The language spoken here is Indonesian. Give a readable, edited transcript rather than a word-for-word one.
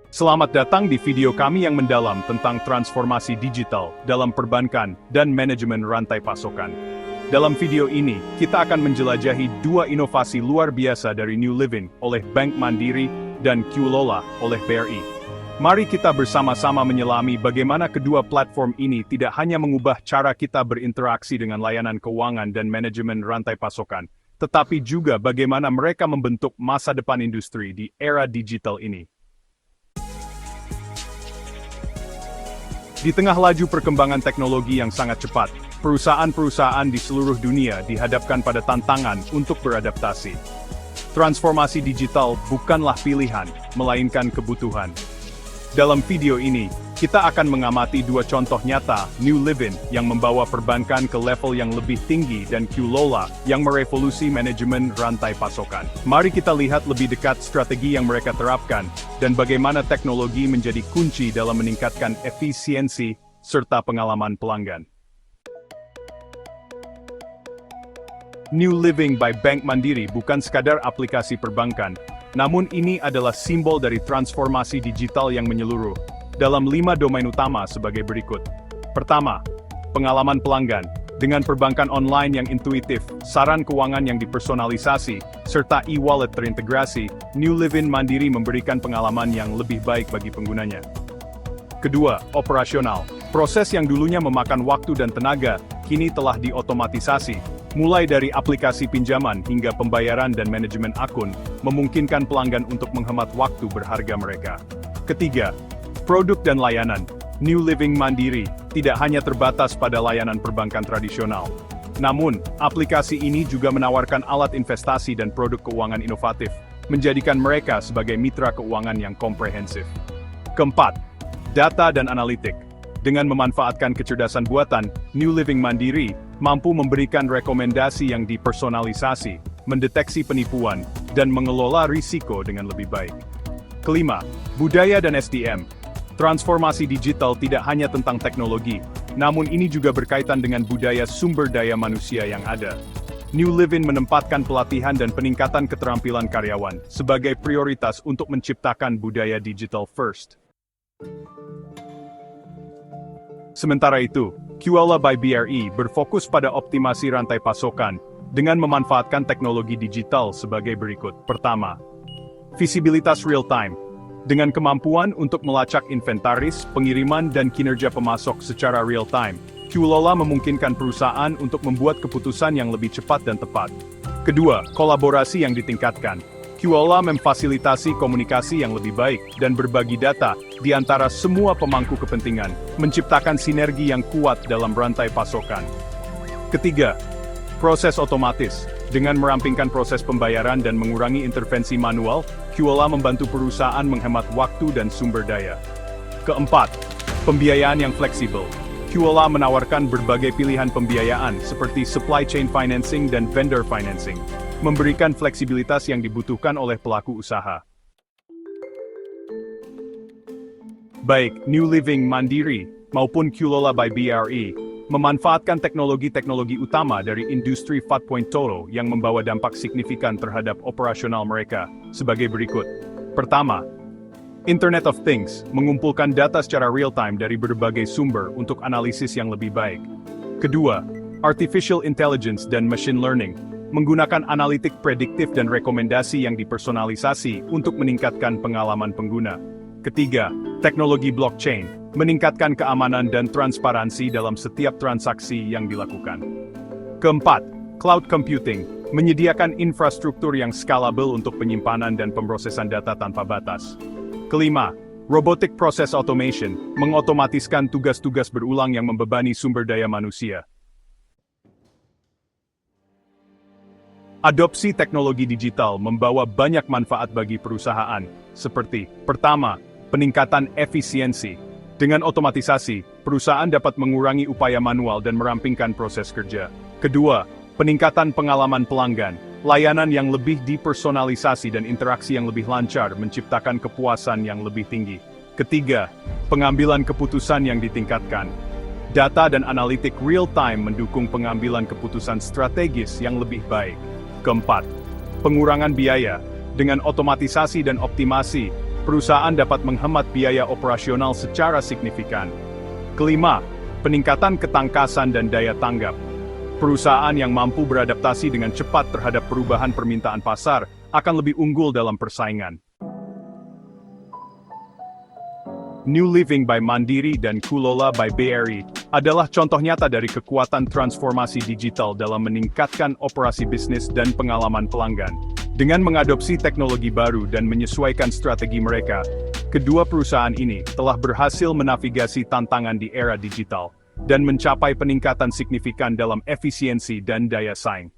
Selamat datang di video kami yang mendalam tentang transformasi digital dalam perbankan dan manajemen rantai pasokan. Dalam video ini, kita akan menjelajahi dua inovasi luar biasa dari New Living oleh Bank Mandiri dan Qlola oleh BRI. Mari kita bersama-sama menyelami bagaimana kedua platform ini tidak hanya mengubah cara kita berinteraksi dengan layanan keuangan dan manajemen rantai pasokan, tetapi juga bagaimana mereka membentuk masa depan industri di era digital ini. Di tengah laju perkembangan teknologi yang sangat cepat, perusahaan-perusahaan di seluruh dunia dihadapkan pada tantangan untuk beradaptasi. Transformasi digital bukanlah pilihan, melainkan kebutuhan. Dalam video ini, kita akan mengamati dua contoh nyata New Living yang membawa perbankan ke level yang lebih tinggi dan Qlola yang merevolusi manajemen rantai pasokan. Mari kita lihat lebih dekat strategi yang mereka terapkan dan bagaimana teknologi menjadi kunci dalam meningkatkan efisiensi serta pengalaman pelanggan. New Living by Bank Mandiri bukan sekadar aplikasi perbankan, namun ini adalah simbol dari transformasi digital yang menyeluruh dalam 5 domain utama sebagai berikut. Pertama, pengalaman pelanggan. Dengan perbankan online yang intuitif, saran keuangan yang dipersonalisasi, serta e-wallet terintegrasi, New Living Mandiri memberikan pengalaman yang lebih baik bagi penggunanya. Kedua, operasional. Proses yang dulunya memakan waktu dan tenaga, kini telah diotomatisasi, mulai dari aplikasi pinjaman hingga pembayaran dan manajemen akun, memungkinkan pelanggan untuk menghemat waktu berharga mereka. Ketiga, produk dan layanan. New Living Mandiri tidak hanya terbatas pada layanan perbankan tradisional. Namun, aplikasi ini juga menawarkan alat investasi dan produk keuangan inovatif, menjadikan mereka sebagai mitra keuangan yang komprehensif. Keempat, data dan analitik. Dengan memanfaatkan kecerdasan buatan, New Living Mandiri mampu memberikan rekomendasi yang dipersonalisasi, mendeteksi penipuan, dan mengelola risiko dengan lebih baik. Kelima, budaya dan SDM. Transformasi digital tidak hanya tentang teknologi, namun ini juga berkaitan dengan budaya sumber daya manusia yang ada. New Living menempatkan pelatihan dan peningkatan keterampilan karyawan sebagai prioritas untuk menciptakan budaya digital first. Sementara itu, Qlola by BRI berfokus pada optimasi rantai pasokan dengan memanfaatkan teknologi digital sebagai berikut. Pertama, visibilitas real-time. Dengan kemampuan untuk melacak inventaris, pengiriman, dan kinerja pemasok secara real-time, Qlola memungkinkan perusahaan untuk membuat keputusan yang lebih cepat dan tepat. Kedua, kolaborasi yang ditingkatkan. Qlola memfasilitasi komunikasi yang lebih baik dan berbagi data di antara semua pemangku kepentingan, menciptakan sinergi yang kuat dalam rantai pasokan. Ketiga, proses otomatis. Dengan merampingkan proses pembayaran dan mengurangi intervensi manual, Qlola membantu perusahaan menghemat waktu dan sumber daya. Keempat, pembiayaan yang fleksibel. Qlola menawarkan berbagai pilihan pembiayaan seperti supply chain financing dan vendor financing, memberikan fleksibilitas yang dibutuhkan oleh pelaku usaha. Baik New Living Mandiri maupun Qlola by BRI memanfaatkan teknologi-teknologi utama dari Industri 4.0 yang membawa dampak signifikan terhadap operasional mereka, sebagai berikut. Pertama, Internet of Things mengumpulkan data secara real-time dari berbagai sumber untuk analisis yang lebih baik. Kedua, Artificial Intelligence dan Machine Learning menggunakan analitik prediktif dan rekomendasi yang dipersonalisasi untuk meningkatkan pengalaman pengguna. Ketiga, teknologi blockchain meningkatkan keamanan dan transparansi dalam setiap transaksi yang dilakukan. Keempat, cloud computing menyediakan infrastruktur yang scalable untuk penyimpanan dan pemrosesan data tanpa batas. Kelima, robotic process automation mengotomatiskan tugas-tugas berulang yang membebani sumber daya manusia. Adopsi teknologi digital membawa banyak manfaat bagi perusahaan, seperti, pertama, peningkatan efisiensi. Dengan otomatisasi, perusahaan dapat mengurangi upaya manual dan merampingkan proses kerja. Kedua, peningkatan pengalaman pelanggan. Layanan yang lebih dipersonalisasi dan interaksi yang lebih lancar menciptakan kepuasan yang lebih tinggi. Ketiga, pengambilan keputusan yang ditingkatkan. Data dan analitik real-time mendukung pengambilan keputusan strategis yang lebih baik. Keempat, pengurangan biaya. Dengan otomatisasi dan optimasi, Perusahaan dapat menghemat biaya operasional secara signifikan. Kelima, peningkatan ketangkasan dan daya tanggap. Perusahaan yang mampu beradaptasi dengan cepat terhadap perubahan permintaan pasar akan lebih unggul dalam persaingan. New Living by Mandiri dan Kulola by BRI adalah contoh nyata dari kekuatan transformasi digital dalam meningkatkan operasi bisnis dan pengalaman pelanggan. Dengan mengadopsi teknologi baru dan menyesuaikan strategi mereka, kedua perusahaan ini telah berhasil menavigasi tantangan di era digital dan mencapai peningkatan signifikan dalam efisiensi dan daya saing.